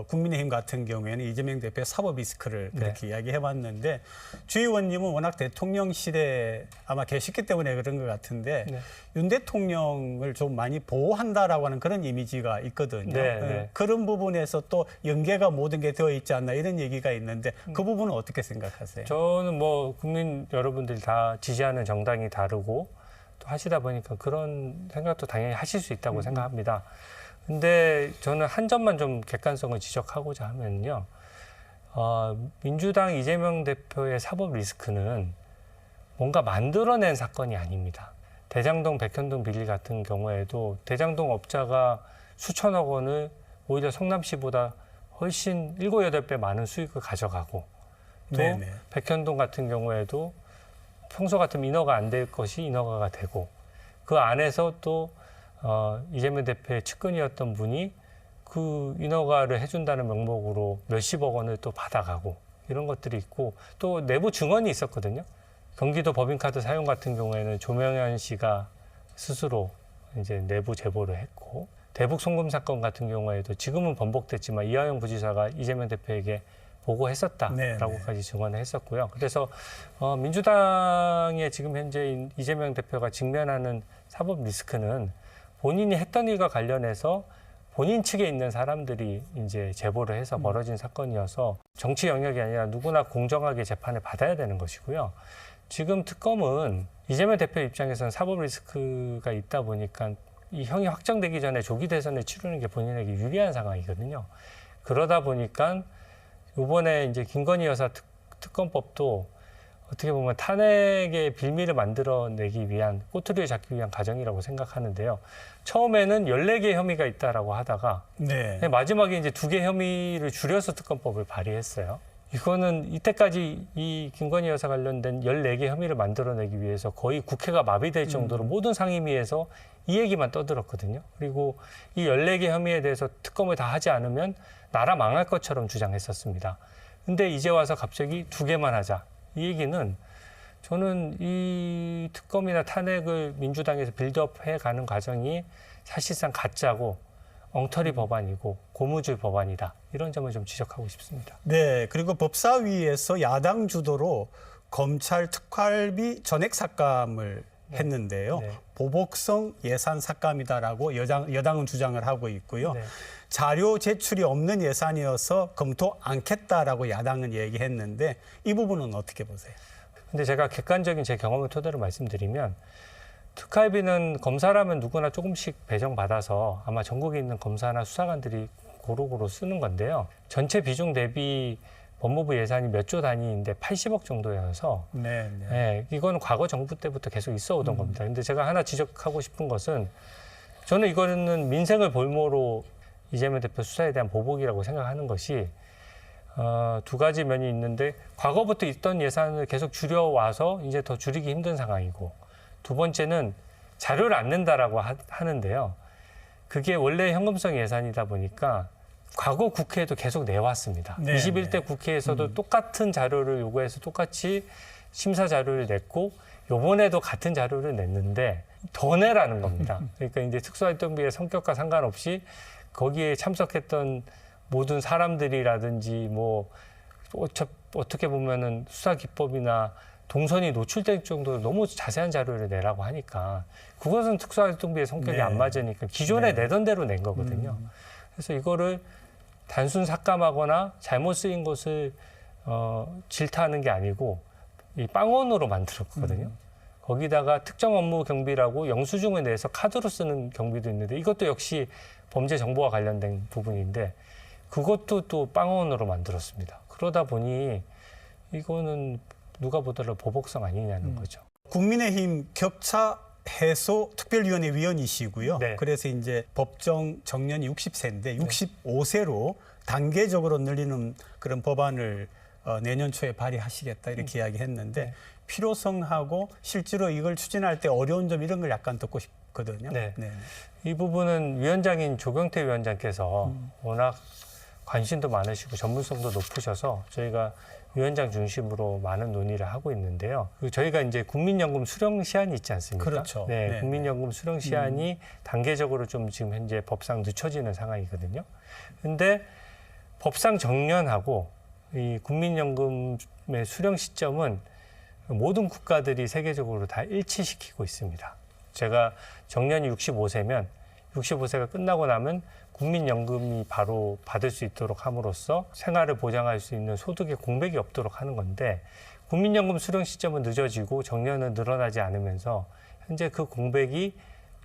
S1: 국민의힘 같은 경우에는 이재명 대표의 사법 리스크를 그렇게 이야기해왔는데 주 의원님은 워낙 대통령실에 아마 계셨기 때문에 그런 것 같은데 윤 대통령을 좀 많이 보호한다라고 하는 그런 이미지가 있거든요. 그런 부분에서 또 연계가 모든 게 되어 있지 않나 이런 얘기가 있는데 그 부분은 어떻게 생각하세요?
S15: 저는 뭐 국민 여러분들이 다 지지하는 정당이 다르고 또 하시다 보니까 그런 생각도 당연히 하실 수 있다고 생각합니다. 근데 저는 한 점만 좀 객관성을 지적하고자 하면요. 민주당 이재명 대표의 사법 리스크는 뭔가 만들어낸 사건이 아닙니다. 대장동 백현동 비리 같은 경우에도 대장동 업자가 수천억 원을 오히려 성남시보다 훨씬 7, 8배 많은 수익을 가져가고 또 백현동 같은 경우에도 평소 같으면 인허가 안 될 것이 인허가가 되고 그 안에서 또 이재명 대표의 측근이었던 분이 그 인허가를 해준다는 명목으로 몇십억 원을 또 받아가고 이런 것들이 있고 또 내부 증언이 있었거든요. 경기도 법인카드 사용 같은 경우에는 조명현 씨가 스스로 이제 내부 제보를 했고 대북 송금 사건 같은 경우에도 지금은 번복됐지만 이하영 부지사가 이재명 대표에게 보고했었다라고까지 증언을 했었고요. 그래서 민주당의 지금 현재 이재명 대표가 직면하는 사법 리스크는 본인이 했던 일과 관련해서 본인 측에 있는 사람들이 이제 제보를 해서 벌어진 사건이어서 정치 영역이 아니라 누구나 공정하게 재판을 받아야 되는 것이고요. 지금 특검은 이재명 대표 입장에서는 사법 리스크가 있다 보니까 이 형이 확정되기 전에 조기 대선을 치르는 게 본인에게 유리한 상황이거든요. 그러다 보니까 이번에 이제 김건희 여사 특검법도 어떻게 보면 탄핵의 빌미를 만들어내기 위한 꼬투리를 잡기 위한 과정이라고 생각하는데요. 처음에는 14개 혐의가 있다라고 하다가 마지막에 이제 2개 혐의를 줄여서 특검법을 발의했어요. 이거는 이때까지 이 김건희 여사 관련된 14개 혐의를 만들어내기 위해서 거의 국회가 마비될 정도로 모든 상임위에서 이 얘기만 떠들었거든요. 그리고 이 14개 혐의에 대해서 특검을 다 하지 않으면 나라 망할 것처럼 주장했었습니다. 근데 이제 와서 갑자기 2개만 하자. 이 얘기는 저는 이 특검이나 탄핵을 민주당에서 빌드업해 가는 과정이 사실상 가짜고 엉터리 법안이고 고무줄 법안이다. 이런 점을 좀 지적하고 싶습니다.
S1: 네, 그리고 법사위에서 야당 주도로 검찰 특활비 전액 삭감을 했는데요. 보복성 예산 삭감이다라고 여당은 주장을 하고 있고요. 자료 제출이 없는 예산이어서 검토 않겠다라고 야당은 얘기했는데 이 부분은 어떻게 보세요?
S15: 근데 제가 객관적인 제 경험을 토대로 말씀드리면 특활비는 검사라면 누구나 조금씩 배정받아서 아마 전국에 있는 검사나 수사관들이 고루고루 쓰는 건데요. 전체 비중 대비 법무부 예산이 몇 조 단위인데 80억 정도여서 이거는 과거 정부 때부터 계속 있어 오던 겁니다. 근데 제가 하나 지적하고 싶은 것은 저는 이거는 민생을 볼모로 이재명 대표 수사에 대한 보복이라고 생각하는 것이 2가지 면이 있는데 과거부터 있던 예산을 계속 줄여와서 이제 더 줄이기 힘든 상황이고 두 번째는 자료를 안 낸다라고 하는데요. 그게 원래 현금성 예산이다 보니까 과거 국회에도 계속 내왔습니다. 21대 국회에서도 똑같은 자료를 요구해서 똑같이 심사 자료를 냈고 요번에도 같은 자료를 냈는데 더 내라는 겁니다. 그러니까 이제 특수활동비의 성격과 상관없이 거기에 참석했던 모든 사람들이라든지 뭐 어떻게 보면은 수사 기법이나 동선이 노출될 정도로 너무 자세한 자료를 내라고 하니까 그것은 특수활동비의 성격이 안 맞으니까 기존에 내던 대로 낸 거거든요. 그래서 이거를 단순 삭감하거나 잘못 쓰인 것을 질타하는 게 아니고 이 빵원으로 만들었거든요. 거기다가 특정 업무 경비라고 영수증을 내서 카드로 쓰는 경비도 있는데 이것도 역시 범죄 정보와 관련된 부분인데 그것도 또 빵원으로 만들었습니다. 그러다 보니 이거는 누가 보더라도 보복성 아니냐는 거죠.
S1: 국민의힘 격차 해소 특별위원회 위원이시고요. 그래서 이제 법정 정년이 60세인데 65세로 단계적으로 늘리는 그런 법안을 내년 초에 발의하시겠다 이렇게 이야기했는데 필요성하고 실제로 이걸 추진할 때 어려운 점 이런 걸 약간 듣고 싶거든요.
S15: 네. 이 부분은 위원장인 조경태 위원장께서 워낙 관심도 많으시고 전문성도 높으셔서 저희가 위원장 중심으로 많은 논의를 하고 있는데요. 저희가 이제 국민연금 수령 시한이 있지 않습니까?
S1: 그렇죠.
S15: 네,
S1: 네.
S15: 국민연금 수령 시한이 단계적으로 좀 지금 현재 법상 늦춰지는 상황이거든요. 근데 법상 정년하고 이 국민연금의 수령 시점은 모든 국가들이 세계적으로 다 일치시키고 있습니다. 제가 정년이 65세면 65세가 끝나고 나면 국민연금이 바로 받을 수 있도록 함으로써 생활을 보장할 수 있는 소득의 공백이 없도록 하는 건데 국민연금 수령 시점은 늦어지고 정년은 늘어나지 않으면서 현재 그 공백이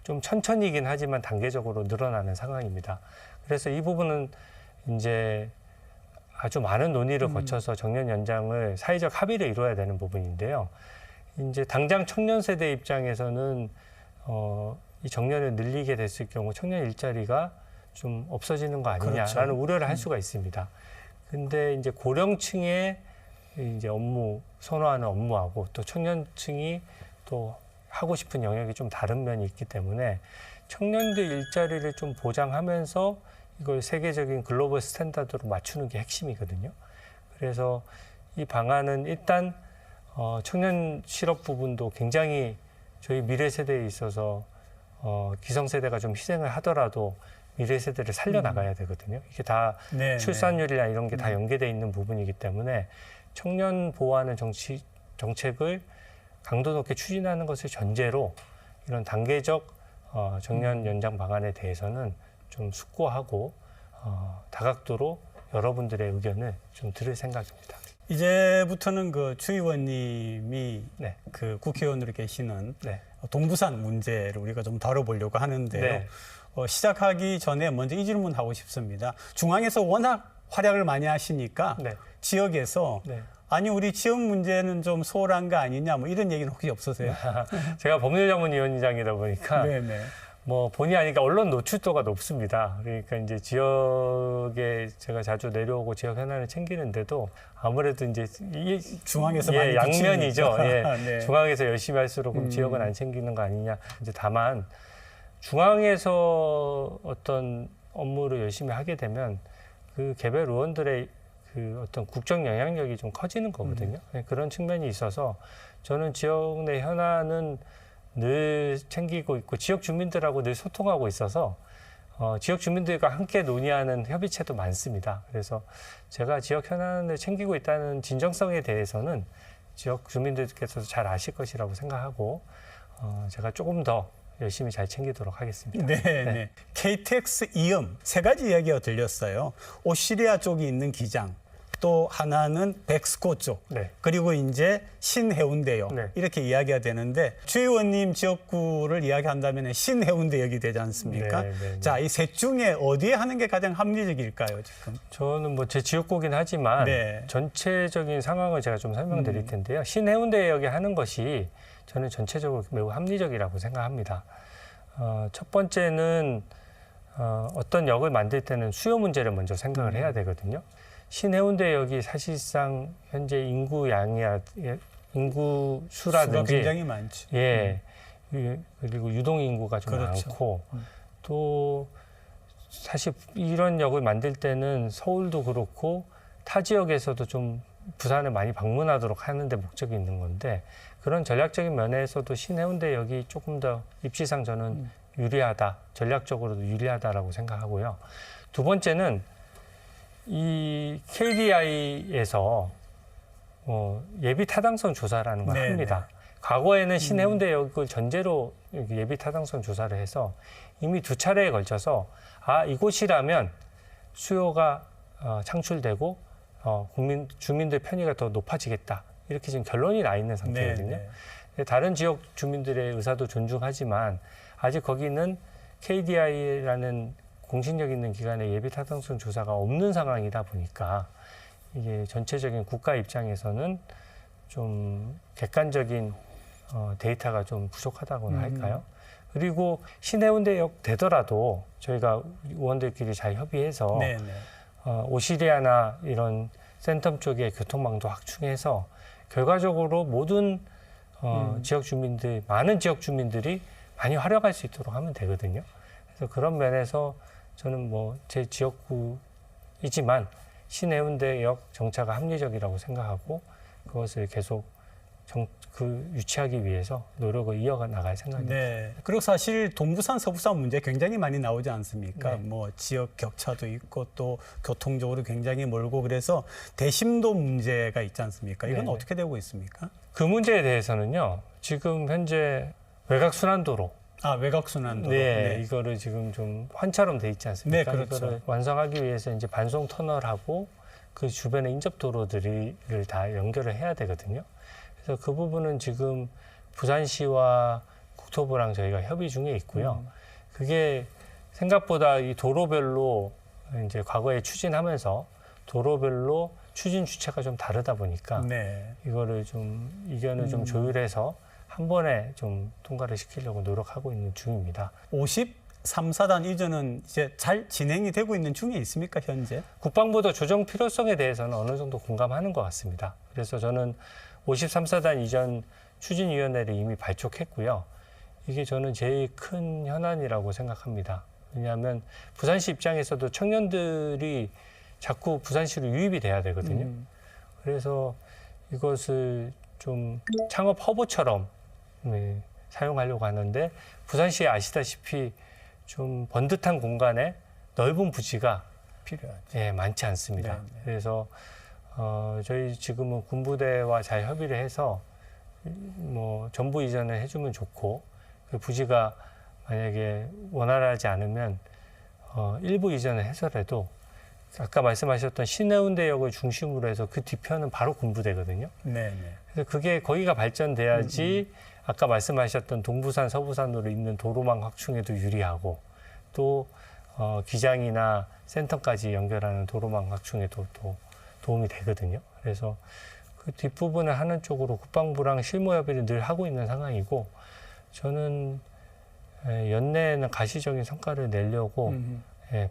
S15: 좀 천천히긴 하지만 단계적으로 늘어나는 상황입니다. 그래서 이 부분은 이제 아주 많은 논의를 거쳐서 정년 연장을 사회적 합의를 이루어야 되는 부분인데요. 이제 당장 청년 세대 입장에서는 이 정년을 늘리게 됐을 경우 청년 일자리가 좀 없어지는 거 아니냐라는
S1: 그렇죠.
S15: 우려를 할 수가 있습니다. 근데 이제 고령층의 이제 업무 선호하는 업무하고 또 청년층이 또 하고 싶은 영역이 좀 다른 면이 있기 때문에 청년들 일자리를 좀 보장하면서 이걸 세계적인 글로벌 스탠다드로 맞추는 게 핵심이거든요. 그래서 이 방안은 일단 청년 실업 부분도 굉장히 저희 미래 세대에 있어서 기성세대가 좀 희생을 하더라도 미래 세대를 살려나가야 되거든요. 이게 다 출산율이나 이런 게 다 연계되어 있는 부분이기 때문에 청년 보호하는 정책을 강도 높게 추진하는 것을 전제로 이런 단계적 정년 연장 방안에 대해서는 좀 숙고하고 다각도로 여러분들의 의견을 좀 들을 생각입니다.
S1: 이제부터는 그 주 의원님이 그 국회의원으로 계시는 동부산 문제를 우리가 좀 다뤄보려고 하는데요. 시작하기 전에 먼저 이 질문 하고 싶습니다. 중앙에서 워낙 활약을 많이 하시니까 지역에서 아니 우리 지역 문제는 좀 소홀한 거 아니냐 뭐 이런 얘기는 혹시 없으세요?
S15: 제가 법률자문위원장이다 보니까 뭐 본의 아니까 언론 노출도가 높습니다. 그러니까 이제 지역에 제가 자주 내려오고 지역 현안을 챙기는데도 아무래도 이제
S1: 중앙에서 많이
S15: 양면이죠.
S1: 네.
S15: 중앙에서 열심히 할수록 지역은 안 챙기는 거 아니냐. 이제 다만 중앙에서 어떤 업무를 열심히 하게 되면 그 개별 의원들의 그 어떤 국정 영향력이 좀 커지는 거거든요. 그런 측면이 있어서 저는 지역 내 현안은 늘 챙기고 있고 지역 주민들하고 늘 소통하고 있어서 지역 주민들과 함께 논의하는 협의체도 많습니다. 그래서 제가 지역 현안을 챙기고 있다는 진정성에 대해서는 지역 주민들께서도 잘 아실 것이라고 생각하고 제가 조금 더 열심히 잘 챙기도록 하겠습니다.
S1: 네. KTX 이음 세 가지 이야기가 들렸어요. 오시리아 쪽이 있는 기장, 또 하나는 백스코 쪽, 그리고 이제 신해운대역 이렇게 이야기가 되는데 주 의원님 지역구를 이야기한다면 신해운대역이 되지 않습니까? 자, 이 셋 중에 어디에 하는 게 가장 합리적일까요, 지금?
S15: 저는 뭐 제 지역구긴 하지만 전체적인 상황을 제가 좀 설명드릴 텐데요. 신해운대역에 하는 것이 저는 전체적으로 매우 합리적이라고 생각합니다. 첫 번째는 어떤 역을 만들 때는 수요 문제를 먼저 생각을 해야 되거든요. 신해운대역이 사실상 현재 인구 수라든지
S1: 수가 굉장히 많죠.
S15: 그리고 유동 인구가 좀 많고 또 사실 이런 역을 만들 때는 서울도 그렇고 타 지역에서도 좀 부산을 많이 방문하도록 하는 데 목적이 있는 건데 그런 전략적인 면에서도 신해운대역이 조금 더 입지상 저는 유리하다, 전략적으로도 유리하다라고 생각하고요. 두 번째는 이 KDI에서 예비 타당성 조사라는 걸 합니다. 과거에는 신해운대역을 전제로 예비 타당성 조사를 해서 이미 2차례에 걸쳐서 이곳이라면 수요가 창출되고 주민들 편의가 더 높아지겠다. 이렇게 지금 결론이 나 있는 상태거든요. 다른 지역 주민들의 의사도 존중하지만 아직 거기는 KDI라는 공신력 있는 기관의 예비 타당성 조사가 없는 상황이다 보니까 이게 전체적인 국가 입장에서는 좀 객관적인 데이터가 좀 부족하다고나 할까요? 그리고 신해운대역 되더라도 저희가 의원들끼리 잘 협의해서 오시리아나 이런 센텀 쪽의 교통망도 확충해서 결과적으로 모든 지역 주민들, 많은 지역 주민들이 많이 활용할 수 있도록 하면 되거든요. 그래서 그런 면에서 저는 뭐 제 지역구이지만 신해운대역 정차가 합리적이라고 생각하고 그것을 계속 유치하기 위해서 노력을 이어가 나갈 생각입니다.
S1: 네. 그리고 사실 동부산, 서부산 문제 굉장히 많이 나오지 않습니까?
S15: 네.
S1: 뭐 지역 격차도 있고 또 교통적으로 굉장히 멀고 그래서 대심도 문제가 있지 않습니까? 이건
S15: 네.
S1: 어떻게 되고 있습니까?
S15: 그 문제에 대해서는요. 지금 현재 외곽순환도로
S1: 외곽순환도로.
S15: 네, 이거를 지금 좀 환처럼 돼 있지 않습니까?
S1: 네, 그렇죠.
S15: 이거를 완성하기 위해서 이제 반송 터널하고 그 주변의 인접도로들을 다 연결을 해야 되거든요. 그래서 그 부분은 지금 부산시와 국토부랑 저희가 협의 중에 있고요. 그게 생각보다 이 도로별로 이제 과거에 추진하면서 도로별로 추진 주체가 좀 다르다 보니까
S1: 네.
S15: 이거를 좀 이견을 좀 조율해서 한 번에 좀 통과를 시키려고 노력하고 있는 중입니다.
S1: 53사단 이전은 이제 잘 진행이 되고 있는 중에 있습니까, 현재?
S15: 국방부도 조정 필요성에 대해서는 어느 정도 공감하는 것 같습니다. 그래서 저는 53사단 이전 추진위원회를 이미 발족했고요. 이게 저는 제일 큰 현안이라고 생각합니다. 왜냐하면 부산시 입장에서도 청년들이 자꾸 부산시로 유입이 돼야 되거든요. 그래서 이것을 좀 창업 허브처럼 사용하려고 하는데 부산시에 아시다시피 좀 번듯한 공간에 넓은 부지가
S1: 필요하죠.
S15: 많지 않습니다.
S1: 네.
S15: 그래서 저희 지금은 군부대와 잘 협의를 해서 뭐 전부 이전을 해주면 좋고 그 부지가 만약에 원활하지 않으면 일부 이전을 해서라도 아까 말씀하셨던 신해운대역을 중심으로 해서 그 뒤편은 바로 군부대거든요.
S1: 네.
S15: 그래서 그게 거기가 발전돼야지 아까 말씀하셨던 동부산, 서부산으로 있는 도로망 확충에도 유리하고 또 기장이나 센터까지 연결하는 도로망 확충에도 또 도움이 되거든요. 그래서 그 뒷부분을 하는 쪽으로 국방부랑 실무 협의를 늘 하고 있는 상황이고 저는 연내에는 가시적인 성과를 내려고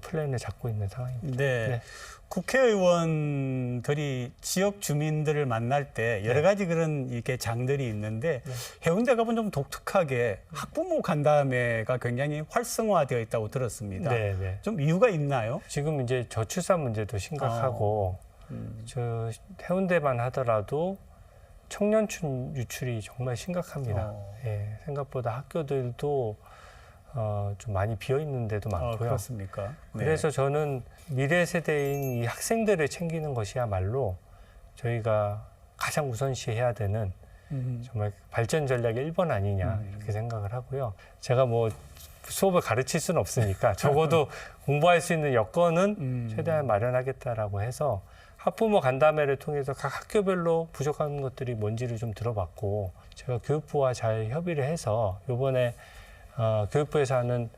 S15: 플랜을 잡고 있는 상황입니다.
S1: 네. 국회의원들이 지역 주민들을 만날 때 여러 가지 그런 이렇게 장들이 있는데 해운대 가보면 좀 독특하게 학부모 간담회가 굉장히 활성화되어 있다고 들었습니다.
S15: 네.
S1: 좀 이유가 있나요?
S15: 지금 이제 저출산 문제도 심각하고 저 해운대만 하더라도 청년층 유출이 정말 심각합니다. 생각보다 학교들도 좀 많이 비어 있는 데도 많고요.
S1: 그렇습니까? 네.
S15: 그래서 저는 미래 세대인 이 학생들을 챙기는 것이야말로 저희가 가장 우선시해야 되는 정말 발전 전략의 1번 아니냐 이렇게 생각을 하고요. 제가 뭐 수업을 가르칠 수는 없으니까 적어도 공부할 수 있는 여건은 최대한 마련하겠다라고 해서 학부모 간담회를 통해서 각 학교별로 부족한 것들이 뭔지를 좀 들어봤고 제가 교육부와 잘 협의를 해서 이번에 교육부에서 하는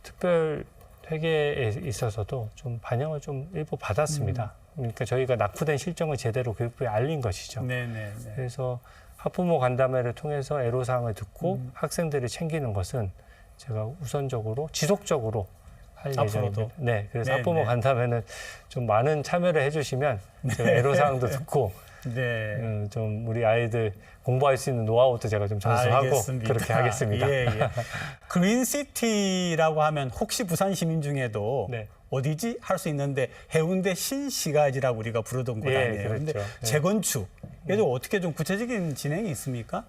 S15: 특별 회계에 있어서도 좀 반영을 좀 일부 받았습니다. 그러니까 저희가 낙후된 실정을 제대로 교육부에 알린 것이죠.
S1: 네네.
S15: 그래서 학부모 간담회를 통해서 애로사항을 듣고 학생들을 챙기는 것은 제가 우선적으로 지속적으로 할 예정입니다. 네, 그래서 학부모 간담회는 좀 많은 참여를 해주시면 제가 애로사항도 듣고 좀 우리 아이들 공부할 수 있는 노하우도 제가 좀 전수하고
S1: 알겠습니다.
S15: 그렇게 하겠습니다.
S1: 그린시티라고 하면 혹시 부산 시민 중에도 어디지 할 수 있는데 해운대 신시가지라고 우리가 부르던 곳 아니에요. 그런데
S15: 그렇죠.
S1: 재건축 얘도 어떻게 좀 구체적인 진행이 있습니까?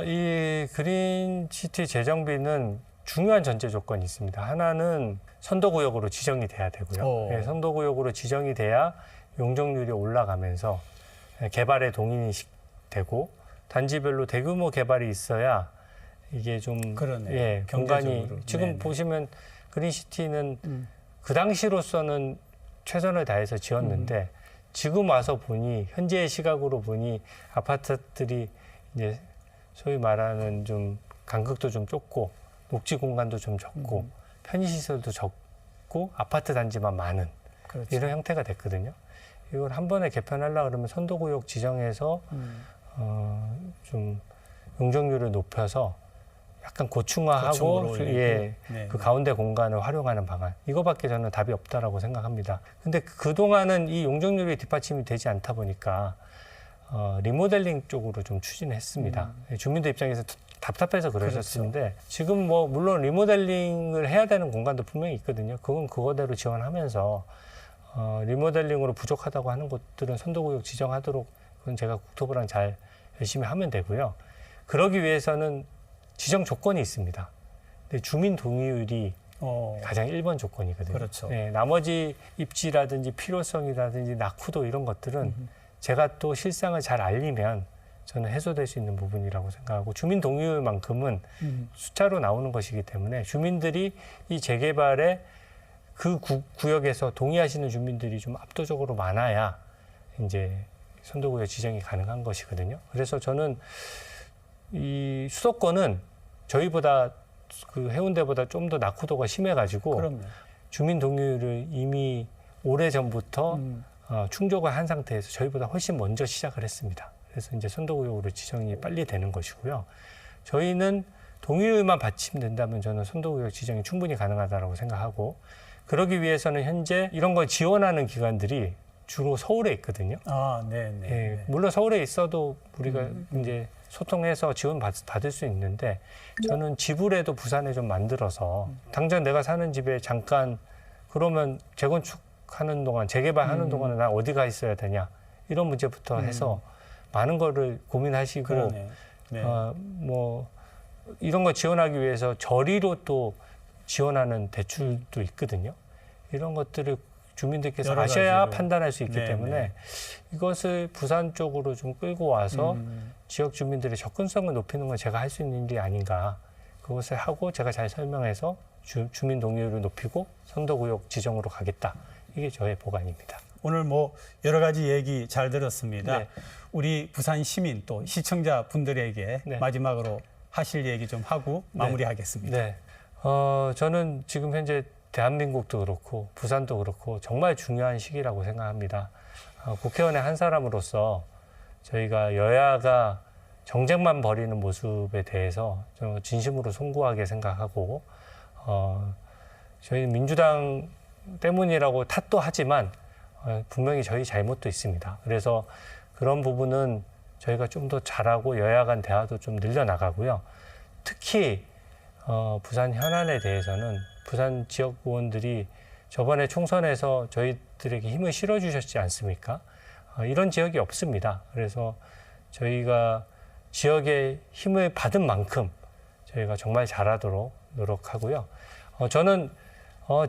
S15: 이 그린시티 재정비는 중요한 전제 조건이 있습니다. 하나는 선도구역으로 지정이 돼야 되고요. 선도구역으로 지정이 돼야 용적률이 올라가면서 개발에 동인이 되고 단지별로 대규모 개발이 있어야 이게 좀 공간이 지금 보시면 그린시티는 그 당시로서는 최선을 다해서 지었는데 지금 와서 보니 현재의 시각으로 보니 아파트들이 이제 소위 말하는 좀 간극도 좀 좁고 녹지 공간도 좀 적고 편의시설도 적고 아파트 단지만 많은 이런 형태가 됐거든요. 이걸 한 번에 개편하려고 그러면 선도구역 지정해서 좀 용적률을 높여서 약간 고층화하고
S1: 고층으로
S15: 예,
S1: 네.
S15: 그 가운데 공간을 활용하는 방안 이거밖에 저는 답이 없다라고 생각합니다. 근데 그동안은 이 용적률이 뒷받침이 되지 않다 보니까 리모델링 쪽으로 좀 추진했습니다. 주민들 입장에서 답답해서 그러셨는데
S1: 그렇죠.
S15: 지금 뭐 물론 리모델링을 해야 되는 공간도 분명히 있거든요. 그건 그거대로 지원하면서 리모델링으로 부족하다고 하는 곳들은 선도구역 지정하도록 그건 제가 국토부랑 잘 열심히 하면 되고요. 그러기 위해서는 지정 조건이 있습니다. 근데 주민 동의율이 가장 1번 조건이거든요.
S1: 그렇죠.
S15: 네, 나머지 입지라든지 필요성이라든지 낙후도 이런 것들은 제가 또 실상을 잘 알리면 저는 해소될 수 있는 부분이라고 생각하고 주민 동의율만큼은 숫자로 나오는 것이기 때문에 주민들이 이 재개발에 그 구역에서 동의하시는 주민들이 좀 압도적으로 많아야 이제 선도구역 지정이 가능한 것이거든요. 그래서 저는 이 수도권은 저희보다 그 해운대보다 좀 더 낙후도가 심해가지고
S1: 그럼요.
S15: 주민 동의율을 이미 오래전부터 충족을 한 상태에서 저희보다 훨씬 먼저 시작을 했습니다. 그래서 이제 선도구역으로 지정이 빨리 되는 것이고요. 저희는 동의율만 받침된다면 저는 선도구역 지정이 충분히 가능하다고 생각하고 그러기 위해서는 현재 이런 걸 지원하는 기관들이 주로 서울에 있거든요.
S1: 아, 네.
S15: 예, 물론 서울에 있어도 우리가 이제 소통해서 지원 받을 수 있는데 저는 지불에도 부산에 좀 만들어서 당장 내가 사는 집에 잠깐 그러면 재건축하는 동안 재개발하는 동안은 나 어디 가 있어야 되냐 이런 문제부터 해서 많은 거를 고민하시고
S1: 그러네요. 네.
S15: 뭐 이런 거 지원하기 위해서 저리로 또 지원하는 대출도 있거든요. 이런 것들을 주민들께서
S1: 여러
S15: 아셔야
S1: 가지로.
S15: 판단할 수 있기
S1: 네,
S15: 때문에
S1: 네.
S15: 이것을 부산 쪽으로 좀 끌고 와서 지역 주민들의 접근성을 높이는 건 제가 할 수 있는 일이 아닌가. 그것을 하고 제가 잘 설명해서 주민 동의율을 높이고 선도구역 지정으로 가겠다. 이게 저의 보관입니다.
S1: 오늘 뭐 여러 가지 얘기 잘 들었습니다.
S15: 네.
S1: 우리 부산 시민 또 시청자 분들에게
S15: 네.
S1: 마지막으로 하실 얘기 좀 하고 마무리하겠습니다.
S15: 네. 저는 지금 현재 대한민국도 그렇고 부산도 그렇고 정말 중요한 시기라고 생각합니다. 국회의원의 한 사람으로서 저희가 여야가 정쟁만 벌이는 모습에 대해서 좀 진심으로 송구하게 생각하고 저희 민주당 때문이라고 탓도 하지만 분명히 저희 잘못도 있습니다. 그래서 그런 부분은 저희가 좀 더 잘하고 여야 간 대화도 좀 늘려나가고요. 특히 부산 현안에 대해서는 부산 지역 의원들이 저번에 총선에서 저희들에게 힘을 실어주셨지 않습니까? 이런 지역이 없습니다. 그래서 저희가 지역에 힘을 받은 만큼 저희가 정말 잘하도록 노력하고요. 저는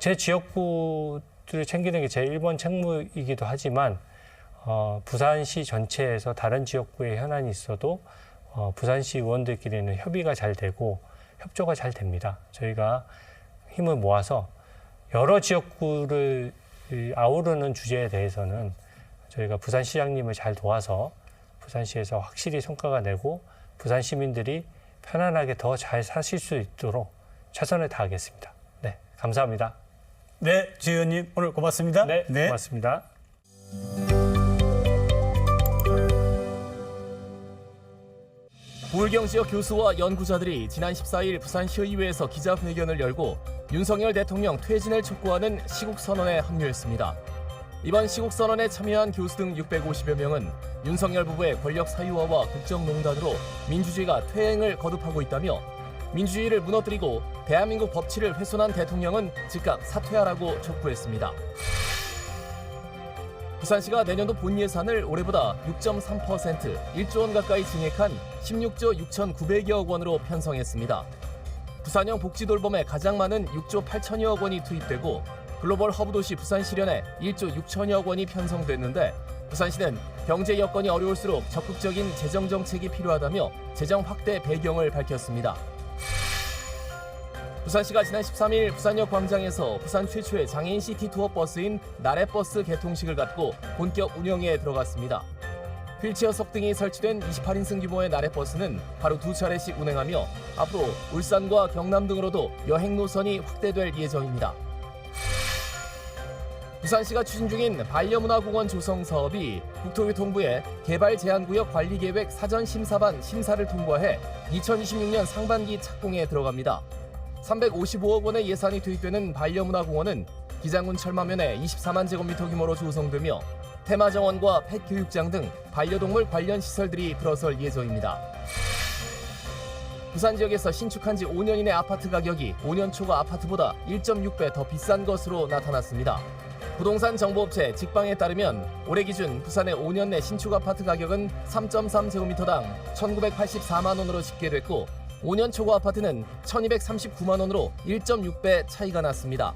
S15: 제 지역구들을 챙기는 게 제 1번 책무이기도 하지만 부산시 전체에서 다른 지역구에 현안이 있어도 부산시 의원들끼리는 협의가 잘 되고 협조가 잘 됩니다. 저희가 힘을 모아서 여러 지역구를 아우르는 주제에 대해서는 저희가 부산시장님을 잘 도와서 부산시에서 확실히 성과가 내고 부산 시민들이 편안하게 더 잘 사실 수 있도록 최선을 다하겠습니다. 네, 감사합니다.
S1: 네, 주 의원님 오늘 고맙습니다.
S15: 네, 고맙습니다.
S16: 부울경 지역 교수와 연구자들이 지난 14일 부산시의회에서 기자회견을 열고 윤석열 대통령 퇴진을 촉구하는 시국선언에 합류했습니다. 이번 시국선언에 참여한 교수 등 650여 명은 윤석열 부부의 권력 사유화와 국정농단으로 민주주의가 퇴행을 거듭하고 있다며 민주주의를 무너뜨리고 대한민국 법치를 훼손한 대통령은 즉각 사퇴하라고 촉구했습니다. 부산시가 내년도 본 예산을 올해보다 6.3% 1조 원 가까이 증액한 16조 6,900여억 원으로 편성했습니다. 부산형 복지돌봄에 가장 많은 6조 8천여억 원이 투입되고 글로벌 허브도시 부산 실현에 1조 6천여억 원이 편성됐는데 부산시는 경제 여건이 어려울수록 적극적인 재정 정책이 필요하다며 재정 확대 배경을 밝혔습니다. 부산시가 지난 13일 부산역 광장에서 부산 최초의 장애인 시티 투어 버스인 나래버스 개통식을 갖고 본격 운영에 들어갔습니다. 휠체어석 등이 설치된 28인승 규모의 나래버스는 하루 2차례씩 운행하며 앞으로 울산과 경남 등으로도 여행 노선이 확대될 예정입니다. 부산시가 추진 중인 반려문화공원 조성 사업이 국토교통부의 개발제한구역 관리계획 사전심사반 심사를 통과해 2026년 상반기 착공에 들어갑니다. 355억 원의 예산이 투입되는 반려문화공원은 기장군 철마면에 24만 제곱미터 규모로 조성되며 테마정원과 펫교육장 등 반려동물 관련 시설들이 들어설 예정입니다. 부산 지역에서 신축한 지 5년 이내 아파트 가격이 5년 초과 아파트보다 1.6배 더 비싼 것으로 나타났습니다. 부동산 정보업체 직방에 따르면 올해 기준 부산의 5년 내 신축 아파트 가격은 3.3제곱미터당 1,984만 원으로 집계됐고 5년 초과 아파트는 1,239만 원으로 1.6배 차이가 났습니다.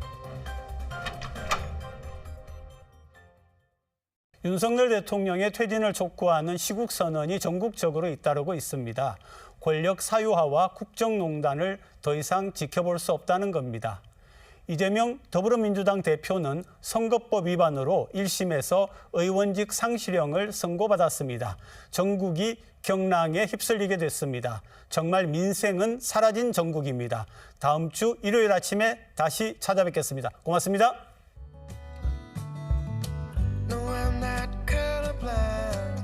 S1: 윤석열 대통령의 퇴진을 촉구하는 시국선언이 전국적으로 잇따르고 있습니다. 권력 사유화와 국정농단을 더 이상 지켜볼 수 없다는 겁니다. 이재명 더불어민주당 대표는 선거법 위반으로 1심에서 의원직 상실형을 선고받았습니다. 전국이 경랑에 휩쓸리게 됐습니다. 정말 민생은 사라진 전국입니다. 다음 주 일요일 아침에 다시 찾아뵙겠습니다. 고맙습니다.
S17: No, I'm not colorblind.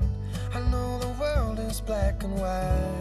S17: I know the world is black and white.